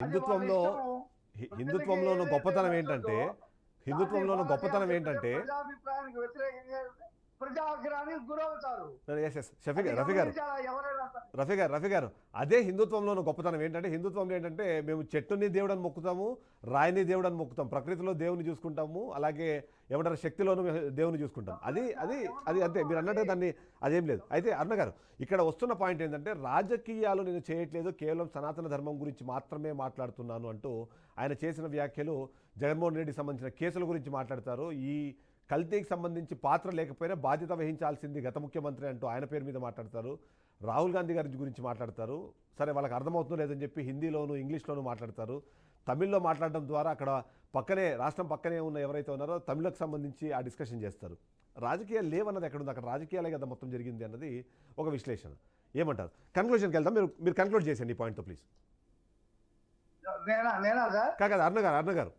అది వాళ్ళ హిందుత్వంలో ఇష్టము. ప్రజలకి హిందుత్వంలోని ఏదైతే గొప్పతనం ఏంటంటే నచ్చుతుందో దాన్ని హిందుత్వంలోని వాళ్ళకి గొప్పతనం అసలు ఏంటంటే ప్రజాభిప్రాయానికి వ్యతిరేకంగా ప్రజాగ్రహానికి గురవుతారు. ఎస్ ఎస్ షఫీ అది రఫీ గారు గమనించాలా ఎవరైనా సరే. రఫీ గారు అదే హిందుత్వంలోని గొప్పతనం ఏంటంటే హిందుత్వంలో ఏంటంటే మేము చెట్టుని దేవుడని మొక్కుతాము, రాయిని దేవుడని మొక్కుతాం, ప్రకృతిలో దేవుని చూసుకుంటాము, అలాగే ఏమంటారు శక్తిలోను దేవుని చూసుకుంటాం. అది అది అది అంతే మీరు అన్నట్టు దాన్ని అదేం లేదు. అయితే అరుణ గారు ఇక్కడ వస్తున్న పాయింట్ ఏంటంటే రాజకీయాలు నేను చేయట్లేదు, కేవలం సనాతన ధర్మం గురించి మాత్రమే మాట్లాడుతున్నాను అంటూ ఆయన చేసిన వ్యాఖ్యలు జగన్మోహన్ రెడ్డికి సంబంధించిన కేసుల గురించి మాట్లాడతారు. ఈ కల్తీకి సంబంధించి పాత్ర లేకపోయినా బాధ్యత వహించాల్సింది గత ముఖ్యమంత్రి అంటూ ఆయన పేరు మీద మాట్లాడతారు. రాహుల్ గాంధీ గారి గురించి మాట్లాడతారు. సరే వాళ్ళకి అర్థమవుతుందో లేదని చెప్పి హిందీలోను ఇంగ్లీష్లోనూ మాట్లాడతారు. తమిళ్లో మాట్లాడడం ద్వారా అక్కడ పక్కనే రాష్ట్రం పక్కనే ఉన్న ఎవరైతే ఉన్నారో తమిళకు సంబంధించి ఆ డిస్కషన్ చేస్తారు. రాజకీయాలు లేవన్నది ఎక్కడుంది, అక్కడ రాజకీయాలే కదా మొత్తం జరిగింది అన్నది ఒక విశ్లేషణ. ఏమంటారు? కన్క్లూజన్కి వెళ్తాం. మీరు కన్క్లూడ్ చేసేయండి ఈ పాయింట్తో ప్లీజ్. నేనా సార్? కాదు అరుణ గారు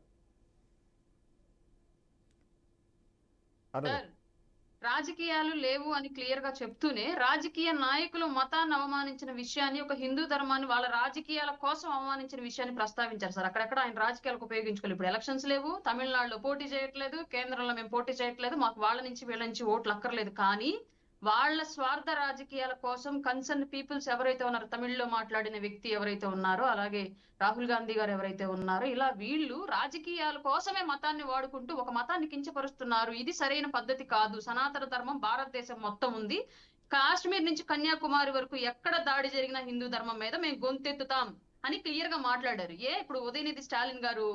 సార్, రాజకీయాలు లేవు అని క్లియర్ గా చెప్తూనే రాజకీయ నాయకులు మతాన్ని అవమానించిన విషయాన్ని, ఒక హిందూ ధర్మాన్ని వాళ్ళ రాజకీయాల కోసం అవమానించిన విషయాన్ని ప్రస్తావించారు సార్. అక్కడెక్కడ ఆయన రాజకీయాలకు ఉపయోగించుకోలేదు. ఇప్పుడు ఎలక్షన్స్ లేవు, తమిళనాడులో పోటీ చేయట్లేదు, కేంద్రంలో మేము పోటీ చేయట్లేదు, మాకు వాళ్ళ నుంచి వీళ్ళ నుంచి ఓట్లు అక్కర్లేదు. కానీ వాళ్ళ స్వార్థ రాజకీయాల కోసం కన్సర్న్ పీపుల్స్ ఎవరైతే ఉన్నారో, తమిళ్లో మాట్లాడిన వ్యక్తి ఎవరైతే ఉన్నారో, అలాగే రాహుల్ గాంధీ గారు ఎవరైతే ఉన్నారో, ఇలా వీళ్ళు రాజకీయాల కోసమే మతాన్ని వాడుకుంటూ ఒక మతాన్ని కించపరుస్తున్నారు. ఇది సరైన పద్ధతి కాదు. సనాతన ధర్మం భారతదేశం మొత్తం ఉంది. కాశ్మీర్ నుంచి కన్యాకుమారి వరకు ఎక్కడ దాడి జరిగిన హిందూ ధర్మం మీద మేము గొంతెత్తుతాం అని క్లియర్ గా మాట్లాడారు. ఇప్పుడు ఉదయనిధి స్టాలిన్ గారు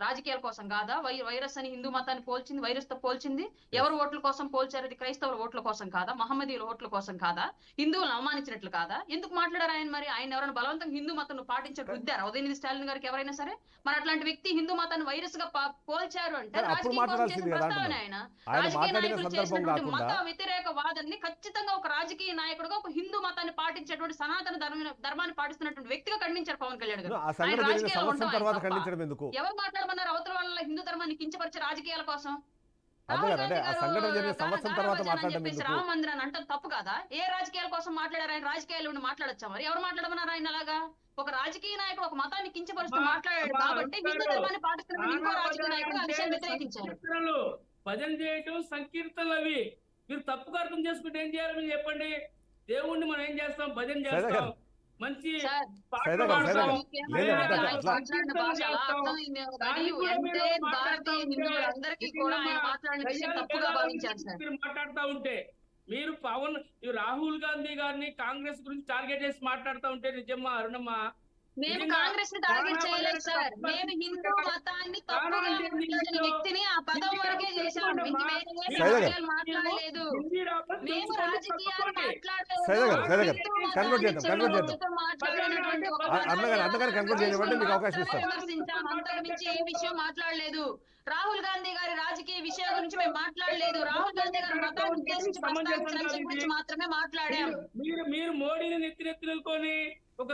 రాజకీయాల కోసం కాదా వైరస్ అని హిందూ మతాన్ని పోల్చింది, వైరస్ తో పోల్చింది? ఎవరు ఓట్ల కోసం పోల్చారు? అది క్రైస్తవుల ఓట్ల కోసం కాదా? మహమ్మదీయుల ఓట్ల కోసం కాదా? హిందువులను అవమానించినట్లు కాదా? ఎందుకు మాట్లాడారు ఆయన? మరి ఆయన ఎవరైనా బలవంతంగా హిందూ మతం పాటించడం రుద్దారు ఉదయనిధి స్టాలిన్ గారికి ఎవరైనా సరే? మరి అట్లాంటి వ్యక్తి హిందూ మతాన్ని వైరస్ గా పోల్చారు అంటే రాజకీయం కోసం చేసిన ప్రస్తావన. ఆయన రాజకీయ నాయకులు చేసినటువంటి మత వ్యతిరేక వాదనని ఖచ్చితంగా ఒక రాజకీయ నాయకుడుగా, ఒక హిందూ మతాన్ని పాటించేటువంటి సనాతన ధర్మాన్ని పాటిస్తున్నటువంటి వ్యక్తిగా ఖండించారు పవన్ కళ్యాణ్ గారు. ఆయన రాజకీయాలు ఎవరు మాట్లాడమన్నారు అవతల వాళ్ళ హిందూ ధర్మాన్ని కించపరిచే రాజకీయాల కోసం? రామ మందిరాన్ని అంటే తప్పు కదా? ఏ రాజకీయాల కోసం మాట్లాడారు ఆయన? రాజకీయాలు ఉండి మాట్లాడచ్చా? మరి ఎవరు మాట్లాడమన్నారు ఆయన అలాగా? ఒక రాజకీయ నాయకుడు ఒక మతాన్ని కించపరుస్తూ మాట్లాడాడు కాబట్టి హిందూ ధర్మాన్ని పాటిస్తున్న ఇంకో రాజకీయ నాయకుడు ఆ విషయాన్ని వ్యతిరేకించారు. భజన చేయటం సంకీర్తనలు అవి మీరు తప్పుగా అర్థం చేసుకుంటే ఏం చేయాలి మీరు చెప్పండి? దేవుణ్ణి మనం ఏం చేస్తాం? భజన చేస్తాం, మంచి పాటలు పాడతాం, మాట్లాడుతూ ఉంటే మీరు పవన్ రాహుల్ గాంధీ గారిని కాంగ్రెస్ గురించి టార్గెట్ చేసి మాట్లాడుతూ ఉంటే నిజమ్మా అరుణమ్మా? మేము కాంగ్రెస్ ని టార్గెట్ చేయలేదు సార్. మేము హిందూ మతాన్ని తప్పుగా మాట్లాడిన వ్యక్తిని ఆ పదం వరకే చేశాము. మాట్లాడలేదు. మేము రాజకీయాలు అంతకుమించి ఏ విషయం మాట్లాడలేదు. రాహుల్ గాంధీ గారి రాజకీయ విషయం గురించి మేము మాట్లాడలేదు. రాహుల్ గాంధీ గారి మతాన్ని ఉద్దేశించి ప్రస్తావించిన విషయం గురించి మాత్రమే మాట్లాడాం. మీరు మోడీని నెత్తినెత్తుకొని ఒక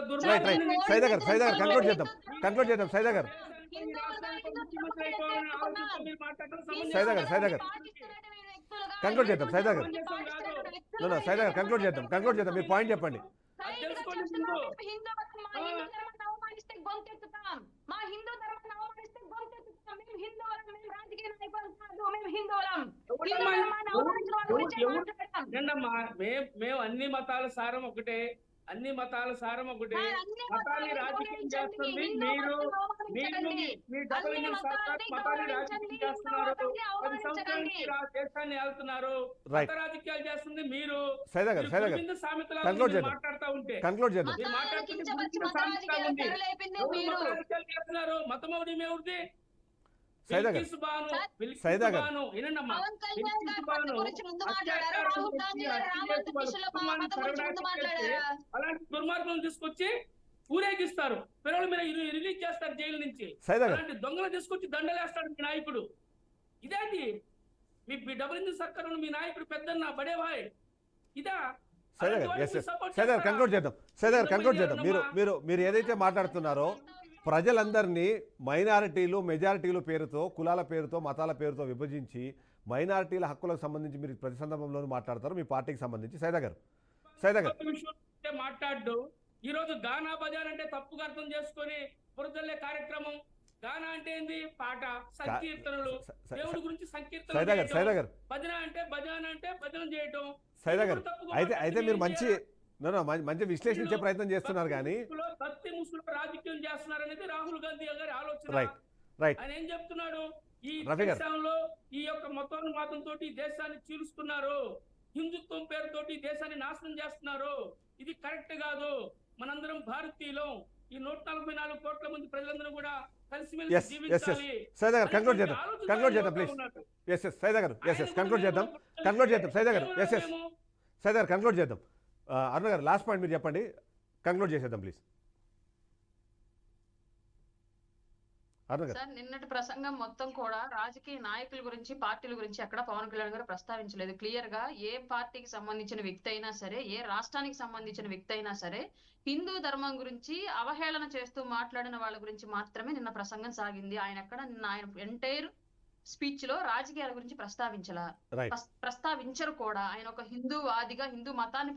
కంక్లూడ్ చేద్దాం సైదా గారు. కంక్లూడ్ చేద్దాం కంక్లూడ్ చేద్దాం మీరు పాయింట్ చెప్పండి. మేము అన్ని మతాల సారం ఒకటే, అన్ని మతాల సారం ఒకటే. మతాన్ని రాజకీయం చేస్తుంది మీరు. మీ డబుల్ ఇంజిన్ సర్కార్ మతాన్ని రాజకీయం చేస్తున్నారు. 10 సంవత్సరాల నుంచి దేశాన్ని వెళ్తున్నారు. మత రాజకీయాలు చేస్తుంది మీరు. మాట్లాడుతూ ఉంటే చేస్తున్నారు. మతమౌఢ్యం ఎవరిది? అలాంటి దుర్మార్గులను తీసుకొచ్చి ఊరేగిస్తారు, పిల్లలు మీద రిలీజ్ చేస్తారు జైలు నుంచి. అలాంటి దొంగలు తీసుకొచ్చి దండలేస్తాడు మీ నాయకుడు. ఇదేంటి మీ డబుల్ ఇంజిన్ సర్కార్ మీ నాయకుడు పెద్దన్న బడే భాయ్ ఇదా? కంక్లూడ్ చేద్దాం. మీరు ఏదైతే మాట్లాడుతున్నారో ప్రజలందరినీ మైనారిటీలు మెజారిటీలు పేరుతో, కులాల పేరుతో, మతాల పేరుతో విభజించి మైనారిటీల హక్కులకు సంబంధించి మీరు ప్రతి సందర్భంలోనూ మాట్లాడతారు మీ పార్టీకి సంబంధించి. సైదా గారు మాట్లాడు. ఈ రోజు గానా బజార్ అంటే తప్పుగా అర్థం చేసుకొని బురదల్లే కార్యక్రమం. గానా అంటే ఏంది? పాట, సంకీర్తనలు, దేవుడి గురించి సంకీర్తనలు సైదా గారు, సైదా చేయటం. గారు, భజన అంటే భజన చేయటం. సైదా గారు, ఇప్పుడు తప్పుగా అయితే మాట్లాడితే మీరు ఏం మంచి చేయాలి? మంచి విశ్లేషించే ప్రయత్నం చేస్తున్నారు కానీ భక్తి ముసుగులో రాజకీయం చేస్తున్నారనేది రాహుల్ గాంధీ గారి ఆలోచన. రైట్ రైట్ ఆయన ఏం చెప్తున్నాడు? ఈ రఫీ గారు. దేశంలో ఈ యొక్క మతోన్మాదంతో దేశాన్ని చీలుస్తున్నారు, హిందుత్వం పేరుతోటి దేశాన్ని నాశనం చేస్తున్నారు. ఇది కరెక్ట్ కాదు. మనందరం భారతీయులం. ఈ 144 కోట్ల మంది ప్రజలందరూ కూడా కలిసిమెలిసి జీవించాలి. సైదా గారు కంక్లూడ్ చేద్దాం, కంక్లూడ్ చేద్దాం ప్లీజ్. ఎస్ సైదా గారు, కంక్లూడ్ చేద్దాం, సైదా గారు. సైదా గారు కంక్లూడ్ చేద్దాం. అరుణ గారు లాస్ట్ పాయింట్ మీరు చెప్పండి, కంక్లూడ్ చేసేద్దాం ప్లీజ్. అరుణ గారు. సార్, నిన్నటి ప్రసంగం మొత్తం కూడా రాజకీయ నాయకుల గురించి, పార్టీల గురించి ఎక్కడ పవన్ కళ్యాణ్ గారు ప్రస్తావించలేదు. క్లియర్ గా ఏ పార్టీకి సంబంధించిన వ్యక్తి అయినా సరే, ఏ రాష్ట్రానికి సంబంధించిన వ్యక్తి అయినా సరే, హిందూ ధర్మం గురించి అవహేళన చేస్తూ మాట్లాడిన వాళ్ళ గురించి మాత్రమే నిన్న ప్రసంగం సాగింది. నిన్న ఆయన ఎంటైర్ స్పీచ్ లో రాజకీయాల గురించి ప్రస్తావించరు కూడా. ఆయన ఒక హిందూవాదిగా, హిందూ మతాన్ని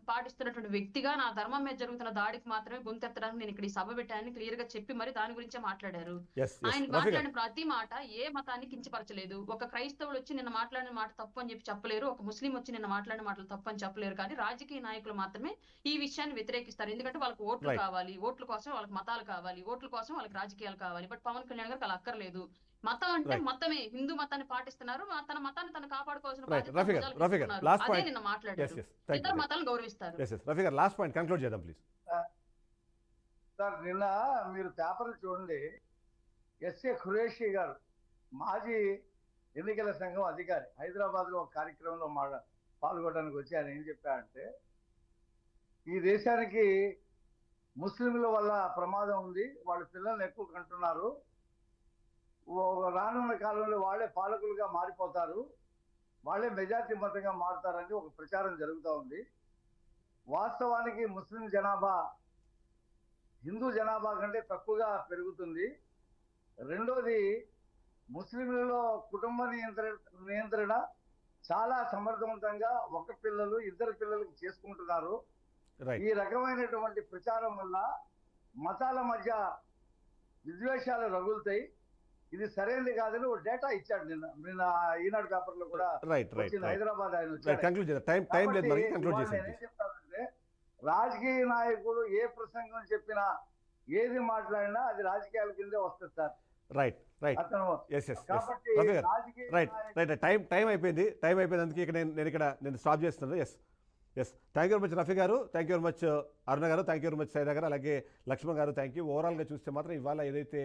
పాటిస్తున్నటువంటి వ్యక్తిగా నా ధర్మం మీద జరుగుతున్న దాడికి మాత్రమే గొంతెత్తడానికి నేను ఇక్కడ ఈ సభ పెట్టానని క్లియర్ గా చెప్పి మరి దాని గురించే మాట్లాడారు. ఆయన మాట్లాడిన ప్రతి మాట ఏ మతాన్ని కించపరచలేదు. ఒక క్రైస్తవుడు వచ్చి నిన్న మాట్లాడిన మాట తప్పు అని చెప్పలేరు, ఒక ముస్లిం వచ్చి నిన్న మాట్లాడిన మాటలు తప్పు అని చెప్పలేరు. కానీ రాజకీయ నాయకులు మాత్రమే ఈ విషయాన్ని వ్యతిరేకిస్తారు. ఎందుకంటే వాళ్ళకి ఓట్లు కావాలి, ఓట్ల కోసం వాళ్ళకి మతాలు కావాలి, ఓట్ల కోసం వాళ్ళకి రాజకీయాలు కావాలి. బట్ పవన్ కళ్యాణ్ గారికి అలా అక్కర్లేదు. మతం అంటే మతమే, హిందూ మతాన్ని పాటిస్తున్నారు, తన మతాన్ని తను కాపాడుకోవాల్సిన బాధ్యత నిన్న మాట్లాడారు. ఇతర మతాలను గౌరవిస్తారు. రఫీ గారు లాస్ట్ పాయింట్ కంక్లూడ్ చేద్దాం ప్లీజ్. సార్, నిన్న మీరు పేపర్లు చూడండి. ఎస్ఏ ఖురేషి గారు, మాజీ ఎన్నికల సంఘం అధికారి, హైదరాబాద్ లో ఒక కార్యక్రమంలో పాల్గొనడానికి వచ్చి ఆయన ఏం చెప్పారంటే, ఈ దేశానికి ముస్లింల వల్ల ప్రమాదం ఉంది, వాళ్ళ పిల్లల్ని ఎక్కువ కంటున్నారు, రానున్న కాలంలో వాళ్ళే పాలకులుగా మారిపోతారు, వాళ్ళే మెజార్టీ మతంగా మారుతారని ఒక ప్రచారం జరుగుతూ ఉంది. వాస్తవానికి ముస్లిం జనాభా హిందూ జనాభా కంటే తక్కువగా పెరుగుతుంది. రెండోది, ముస్లింలలో కుటుంబ నియంత్రణ చాలా సమర్థవంతంగా ఒక పిల్లలు, ఇద్దరు పిల్లలకి చేసుకుంటున్నారు. ఈ రకమైనటువంటి ప్రచారం వల్ల మతాల మధ్య విద్వేషాలు రగులుతాయి. ఇది సరైనది కాదని ఒక డేటా ఇచ్చాడు నిన్న ఈనాడు పేపర్ లో కూడా. హైదరాబాద్ ఆయన చెప్తానంటే, రాజకీయ నాయకుడు ఏ ప్రసంగం చెప్పినా, ఏది మాట్లాడినా అది రాజకీయాల కిందే వస్తుంది సార్. రైట్ రైట్ అతను కాబట్టి టైం అయిపోయింది. అందుకే ఇక్కడ నేను స్టాప్ చేస్తున్నాను. Thank you very much Rafi గారు, థ్యాంక్ యూ వెరీ మచ్ అరుణ గారు, thank you very much Saida గారు, అలాగే లక్ష్మణ్ గారు, థ్యాంక్ యూ. ఓవరాల్గా చూస్తే మాత్రం ఇవాళ ఏదైతే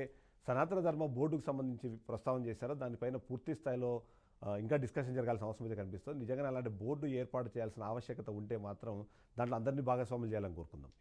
సనాతన ధర్మ బోర్డుకు సంబంధించి ప్రస్తావన చేశారో దానిపైన పూర్తి స్థాయిలో ఇంకా డిస్కషన్ జరగాల్సిన అవసరం అయితే కనిపిస్తుంది. నిజంగా అలాంటి బోర్డు ఏర్పాటు చేయాల్సిన ఆవశ్యకత ఉంటే మాత్రం దాంట్లో అందరినీ భాగస్వామ్యం చేయాలని కోరుకుందాం.